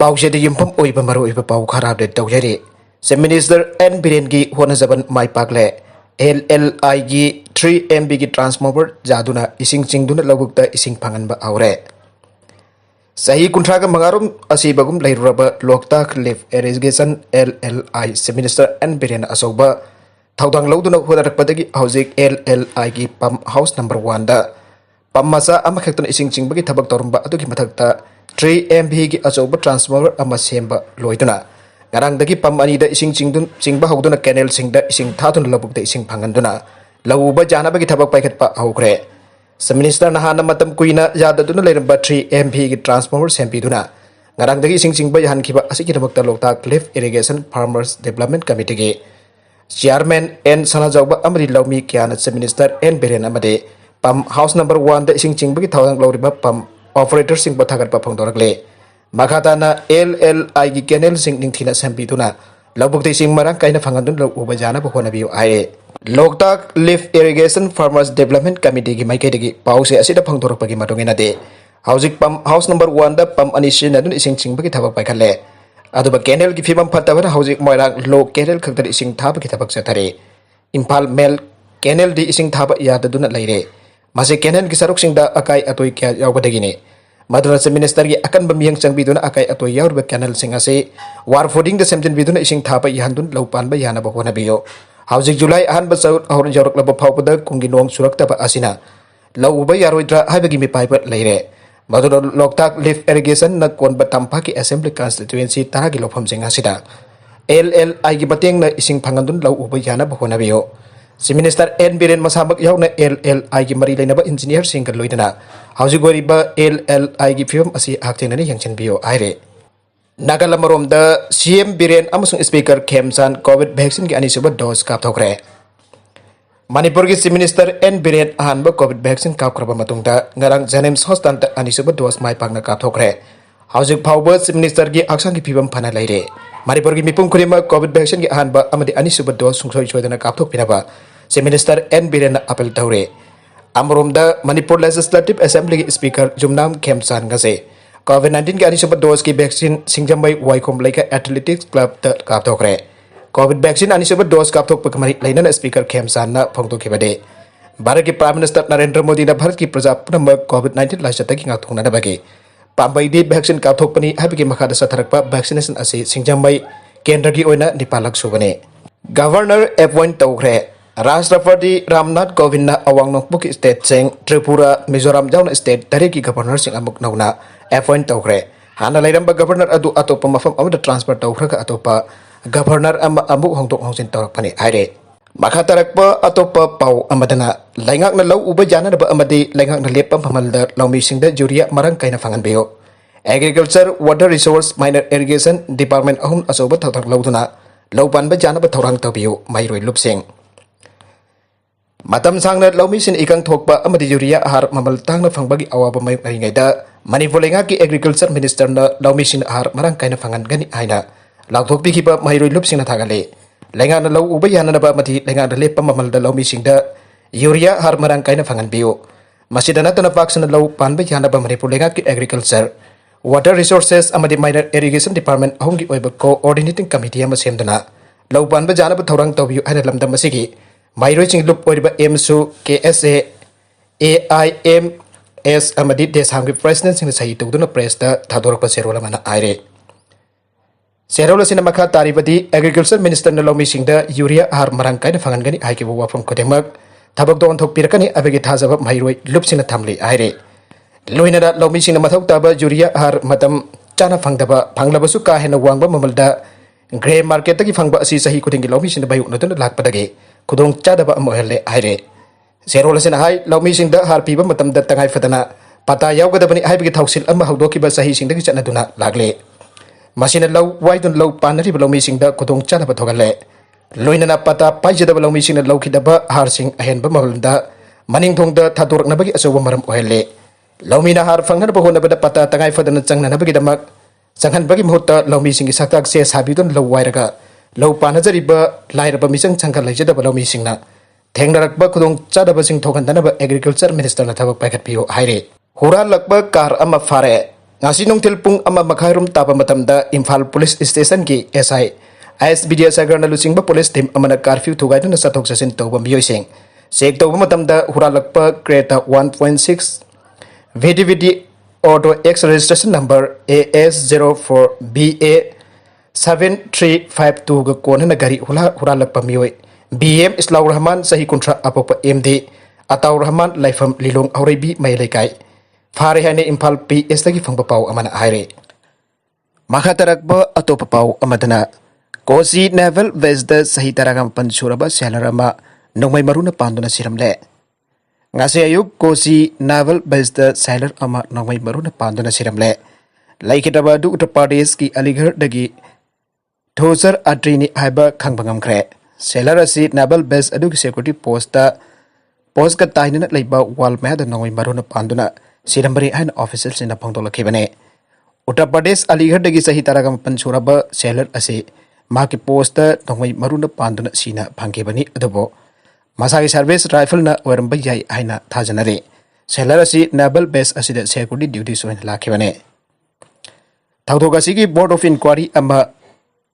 पाउसे युमफम ओइबा मरुइबा पाउ खराब दे तौजरी से मिनिस्टर एन बिरेन की होनजबन माई पाकले LLI की 3 MB की ट्रांसफॉर्मर जादुना इसिंग चिंगदुना लबुकता इसिंग फांगनबा आउरे सही कुंट्रागा मंगारुम असीबगुम लैरुरबा लोकताक लिफ्ट इरिगेशन LLI से मिनिस्टर एन बिरेन असौबा थौदांग लौदुना होदरकपदगी हौजिक LLI की पंप हाउस नंबर 1 दा पंप मचा अमखक्तन इसिंग चिंगबगी थबक तौरंबा अदुगी मथक्ता 3 MB की अचौबा ट्रांसफॉर्मर अमा सेंबा लोइदुना ngarangdagi pam anida ising chingba hawduna canal singda ising thatun labukta ising phanganduna lauba janabagi thabak paikhat pa hawkre sa minister nahana matam kuina yadaduna leiramba 3 MB gi transformer sempiduna ngarangdagi ising chingba yahan khiba asiki dabakta lokta cliff irrigation farmers development committee gi chairman n sanajawba amri laumi kyana sa minister n beren amade pam house number 1 da ising chingbagi thawang lawriba pam operator sing bathagar pa phangdorakle Makatana LLI की canal सिंग निंगथिना संपीतुना लबुक्ति सिंग मरंग काइना फंगंदुन लो उबजाना बखोनबियो आए Loktak lift irrigation farmers development committee की माइकेदगी पाउसे असिदा फंगदोरपगी मटुंगिना दे हाउजिक pump house number 1 दा pump अनिसिन अदुन इसिंग चिंगबगी थबक पाइखले अदुबा canal की फिबम फतबना हाउजिक मोइरांग लो canal खक्तर इसिंग थाबगी थबक चथरे Imphal mail canal दी इसिंग थाब याददुना लैरे मासे canal की सरुक सिंगदा acai अतोय क्या यावबदगिने मदरस मिनिस्टर की अकन बमियंग चंगबीदुना अकाई अतो याउरब कैनल सिंग असे वार फोडिंग द सेमजन बिदुना इसिंग थापा यहांदुन लौपानबा याना बखोना बियो हाउजिक जुलाई अहन बसौ और जरकलब फावबद कुंगी नोंग सुरक्तबा असिना लौबा यारोइद्रा हाइबगी मिपाइबा लैरे मदुर लोकताक लिफ्ट इरिगेशन न कोनबा तंपा की असेंबली कॉन्स्टिट्यूएंसी तारा की लोफम सिंग असिदा LLI की बतेंग न इसिंग फंगंदुन लौबा याना बखोना बियो सी मिनिस्टर एन बिरेन मसामक याउना LLI की मरी लेनबा इंजीनियर सिंग का लोइदना हाउजिक गोरिबा LLI की फिल्म असी आक्तेननी यंगचनबियो आइरे नागालमरोम द CM बिरेन अमसुंग स्पीकर खेमसान कोविड वैक्सीन की अनिसुब डोज कापथोखरे मणिपुर की चीफ मिनिस्टर एन बिरेन अहानब कोविड वैक्सीन कापख्रबा मतुंगदा ngarang जेनिम्स हॉस्पिटल ता अनिसुब डोज माइ पांगना कापथोखरे हाउजिक फावब चीफ मिनिस्टर की आक्सांग की फिल्म फना लैरे मणिपुर की मिपुम खुरिमा कोविड वैक्सीन की अहानब अमदि अनिसुब डोज सुंगसोय सोयदना कापथोकपिनबा chief minister N Biren appeal तौरे अमरोम द मणिपुर लेजिस्लेटिव असेंबली की स्पीकर जुमनाम खेमसान गसे कोविड-19 के अनिसुब डोज की वैक्सीन सिंगजमबै वाइकोम लेका एथलेटिक्स क्लब द कापथोखरे कोविड वैक्सीन अनिसुब डोज कापथोकपक मरि लैनन स्पीकर खेमसान न फोंगदोखिबदे भारत की प्राइम मिनिस्टर नरेंद्र मोदी न भारत की प्रजा पुनमक कोविड-19 लाइसतकी ngathungnanabagi पामबैदि वैक्सीन कापथोकपनि हाबिगी मखादा सथरकपा वैक्सीनेशन असि सिंगजमबै केंद्र की ओइना निपालक सुबने गवर्नर अपॉइंट तौखरे राष्ट्रपति रामनाथ कोविंद अवांग नोंगपुक स्टेट सिंह त्रिपुरा मिजोरम जाउन स्टेट तरे की गवर्नर सिंह अमुक नौना अपॉइंट तौखरे हाना लैरंबा गवर्नर अदु अतोप मफम अमद ट्रांसफर तौखरगा अतोप गवर्नर अमुक होंदोक होंसिन तौरकपनि आइरे मखा तरकपा अतोप पाउ अमदना लैंगाकना लौ उब जानरबा अमदि लैंगाकना लेपा फमलदा लौमिसिंगदा जुरिया मरंग काइना फंगनबियो agriculture water resource minor irrigation department अहुम असोब थथक लौदुना लौ पानबा जानबा थौरांग तबियो माइरोय लुपसिंग मतम सांगना लौमिसिन इकंग थोकपा अमदि यूरिया आहार ममल तांगना फंगबगी अवाब मरिङैदा मणिपुर लेंगा की एग्रीकल्चर मिनिस्टर न लौमिसिन आहार मरंग काइना फंगनगनि हाइना लाउथोकपिखिबा माइरोय लुपसिंगना थागले लेंगा न लौ उब याननबा मथि लेंगा न लेपा ममलदा लौमिसिंगदा यूरिया आहार मरंग काइना फंगनबियो मसिदा नतना पाक्सना लौ पानबा यानबा मणिपुर लेंगा की एग्रीकल्चर वाटर रिसोर्सेस अमदि माइनर इरिगेशन डिपार्टमेंट अहुंगी ओइबा कोऑर्डिनेटिंग कमिटी अमा सेमदना लौ पानबा जानबा थौरांग तौबियो हाइना लमदम मसिगी माइरोय चिंगलुप ओरिबा एमसु KSA AIMS अमदि देशाम की प्रेसिडेंट सिंह सही तौदुना प्रेस दा थादोरकपा सेरोल मना आइरे सेरोल सिना मखा तारिबदि एग्रीकल्चर मिनिस्टर न लौमी सिंह दा यूरिया आहार मरंग काइना फंगनगनि हाइकिबो वाफम खुदेमक थबक दोन थोक पिरकनि अबेगी थाजब माइरोय लुपसिना थामली आइरे लोइनदा लौमी सिंह न मथौक ताबा यूरिया आहार मतम चाना फंगदबा फंगलबसु का हेन वांगबा ममलदा ग्रे मार्केट की फंगबा असि सही खुदिंगी लौमी सिंह बायु नतुन लाकपदगे खुदोंग चादबा मोहल्ले आइरे सेरोल सिना हाई लौमी सिंह दा हार पीबा मतम दा तंगाई फदना पता यावगदबनि हाइबगी थौसिल अमा हौदोकिबा सही सिंह दगी चनदुना लागले मसिना लौ वाइदुन लौ पानरिबा लौमी सिंह दा खुदोंग चादबा थोगले लोइनना पता पाइजदबा लौमी सिंह लौखिदबा हार सिंह अहेनबा महलदा मनिंग थोंग दा थादोरकनबगी असोबा मरम ओहले लौमीना हार फंगनबा होनबदा पता तंगाई फदना चंगनबगी दमक चंगनबगी मुहूर्त लौमी सिंह साक्ताक से साबिदुन लौ वाइरगा लौ पानजरिबा लाइरबा मिसंग चंगल लैजदबा लौमी सिंहना थेंगनरकबा खुदोंग चादबसिंग थोगनदनबा एग्रीकल्चर मिनिस्टर न थबक पाइखटपियो हाइरे हुरालकबा कार अमा फारे ngasi nungtil pung ama makhairum tapa matamda Imphal Police Station ki SI ISBD Sagar na lusingba police team amana curfew thugai na sathok sasin tawba miyoi sing sek tawba matamda huralakpa Creta 1.6 VDVD Auto X registration number AS04BA 7352 ga kona na gari huralakpa miyoi BM Islaur Rahman sahi kontra apopa MD Ataur Rahman Laifam Lilong Aurebi may laikai Fare hane Imphal PS lagi fang papaw amana haire. Makatarakba ato papaw amadana. Kosi Naval Vesda sahi taragam pansuraba selarama nung may maruna pando na siramle. Ngasi ayuk Kosi Naval Vesda sailor ama nung may maruna pando na siramle. Laikitabadu Uttar Pradesh ki Aligarh dagi Thosar Adrini haiba khangbangam kre. Sailor asi Naval Base adu security post ka tainana laiba wal mehda nung may maruna pando na Sirambari and officers in the Pangdola Kibane. Uttar Pradesh Aligarh dagi sahi taragam pansuraba sailor ase maki poster nongmai maruna panduna sina phangkibani adobo masagi service rifle na waramba yai aina thajanare sailor ase naval base asida security duty soin lakhibane. Thaudoga sigi board of inquiry ama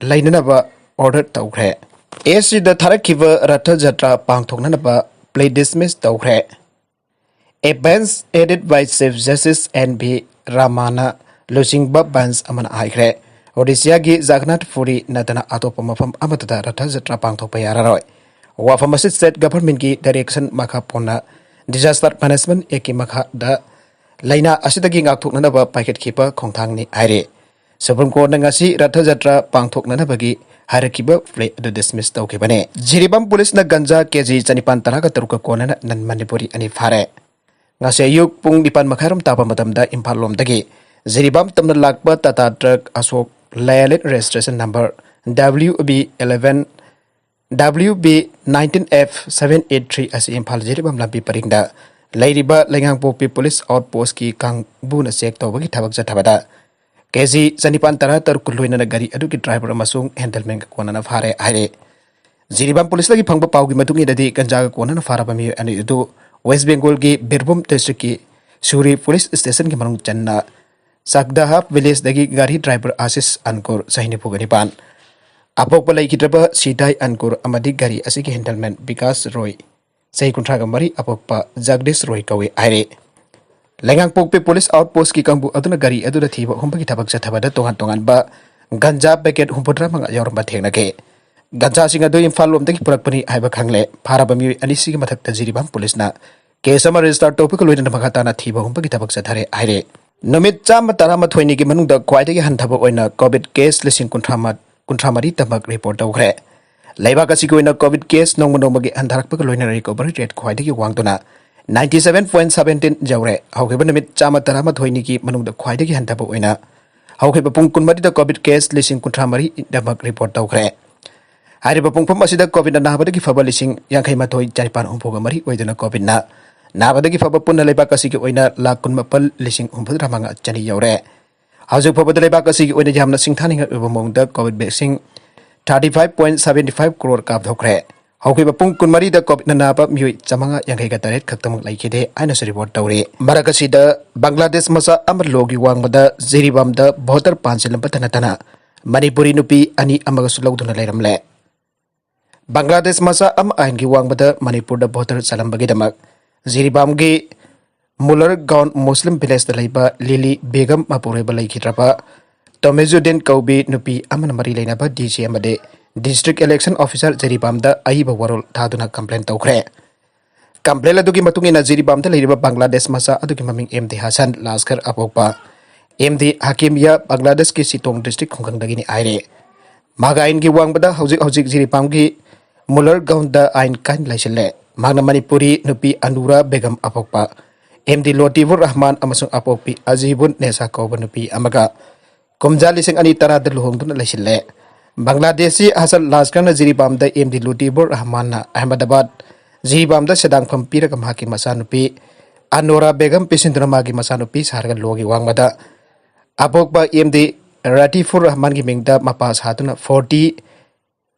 lainanaba order tawkhre. AC the Tharakiva Ratha Jatra Pangthoknanaba play dismiss tawkhre. A bench headed by Chief Justice N.B. Ramana Lusingba Bench amana aikre. Odisha gi Jagannath Puri natana atopa mafam amatata Ratha Jatra pangthokpa yararoi. Wafam state government gi direction makha pona disaster management eki makha da laina asidagi ngakthoknanaba packet khipa khongthangni aire. Supreme Court na ngasi Ratha Jatra pangthoknanabagi harakiba play the dismiss tawkibane. Jiribam police na ganja kg chanipan taraga taruka kona nan Manipuri ani fare. Ngasi ayuk pung dipan makharam tapa matamda Imphal lomdagi Jiribam tamna lakba Tata truck Ashok Layalin registration number WB11 WB19F783 as Imphal Jiribam lampi paringda Lairiba Lengang police outpost ki kang buna sek tawbagi thabak jathabada kg chanipan tara tarukuluina na gari aduki driver amasung handleman ka kona na fare aire Jiribam police lagi phangba pawgi matungi dadi ganja ka kona na faraba mi ani du West Bengal ki Birbhum district ki Suri police station ki manung channa Sakdaha village dagi gari driver Asis Ankur sahini puganipan apok palai kitraba Sidai Ankur amadi gari asiki handleman Vikas Roy sahi kuntraga mari apok pa Jagdish Roy kawe aire Lengang Pokpe police outpost ki kambu aduna gari aduna thiba humba ki thabak jathabada tongan ba ganja packet humpodra manga yorba thengnake ganja singa do Imphal lomdagi purakpani haiba khangle pharabami anisi ki mathakta Jiribam police na case ama register topic loina makhatana thiba humba ki thabak jathare aire Numit chama tarama thoini ki manungda khwaidagi hanthaba oina COVID case lising kuntramari tabak report tawkhre laiba kasi koina COVID case nongmagi handharakpa loina recovery rate khwaidagi wangduna 97.17 jawre hawkheba numit chama tarama thoini ki manungda khwaidagi hanthaba oina hawkheba pung kunmari da COVID case lising kuntramari tabak report tawkhre hariba pungpham asida COVID na nahabadagi faba lising yankhai mathoi jaripan humpoga mari oiduna COVID na Nabadagi faba punna leba kasi ki oina lakun mapal lising umpudra manga chani yaure. Haujuk faba leba kasi ki oina jamna singthani ngat ubamongda COVID vaccine 35.75 crore kap dhokre. Hauki bapung kunmari da COVID naba miui chamanga yangai ga taret khaktamang laikide aina se report tawre. Marakasi da Bangladesh masa amar logi wangmada Jiribam da voter pansilam patana tana. Manipuri nupi ani amaga sulauduna lairamle. Bangladesh masa am ain gi wangmada Manipur da voter salam bagi damak Jiribam gi Muller Gaon Muslim village da laiba Lili Begum Mapureba laikhitrapa Tomezuddin Kaubi nupi amana mari lainaba DC amade District Election Officer Jiribam da aiba warol thaduna complaint tawkhre complaint adugi matungina Jiribam da leiriba Bangladesh masa adugi maming MD Hasan Laskar apokpa MD Hakimia Bangladesh ki Sitong district khongkang dagini aire magain gi wangbada hojik Jiribam gi Muller Gaon da ain kan laisile Magna Manipuri nupi Anura Begum apokpa MD Lotivur Rahman amasung apokpi Azibun Nesa Kauba nupi amaga Kumjali sing ani tara da luhongduna laisile Bangladeshi Hasan Laskar na Jiribam da MD Lotivur Rahman na Ahmedabad Jiribam da sedang pampira kam hakim masa nupi Anura Begum pisindra magi masa nupi sarga logi wangmada apokpa MD Ratifur Rahman gi mingda mapas hatuna 40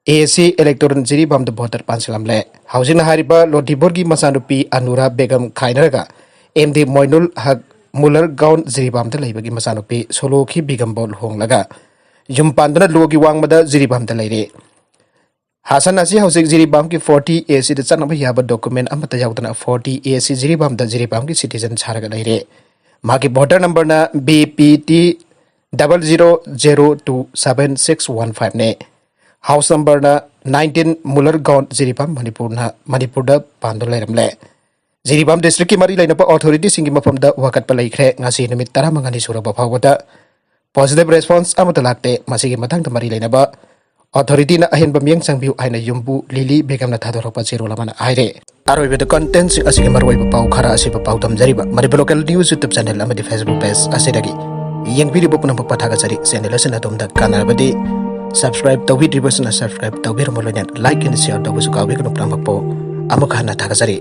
AC electoral Jiribam da voter pansilamle hausina hariba Lotivur gi masa nupi Anura Begum khainaraga MD Moinul Haq Muller gown Jiribam लेबगी मचानुपी सोलोखी बिगम्बोल होंगलगा yum पांदुना लोगी वांगमदा जिरीबाम लेरे हासन असी हौसिक जिरीबाम की 40A सी चनब याब document अमता याउदना 40A सी जिरीबाम की citizen सारगा लेरे मागी voter number ना BPT 00027615 ने house number ना 19 मुलर गाउन जिरीबाम मणिपुर दा पांदु लेरमले जिरीबाम डिस्ट्रिक्ट की मरी लेनप अथॉरिटी सिंगी मफम दा वकत पलैख्रे ngasi निमित 15 सुरब फावदा पॉजिटिव रेस्पॉन्स अमत लाक्ते मसिगी मथांग मरी लेनब अथॉरिटी ना अहेन बमियंग संगबिउ आइना युम्बु लिली बेगम ना थादोरप जेरोला मन आइरे आरोइबे द कंटेंट सिंग असिगी मरोइब पाउ खरा असिब पाउ तमजरिबा मरिब लोकल न्यूज यूट्यूब चैनल अमदि फेसबुक पेज असिदगी यंगबिरिबो पुनम पथागा जरी चैनल असिन अदोमदा कानारबदि सब्सक्राइब तौबिद्रिबसना सब्सक्राइब तौबिरमोलने लाइक एंड शेयर तौबसु काउबिगनो प्रामपो अमुखाना थागा जरी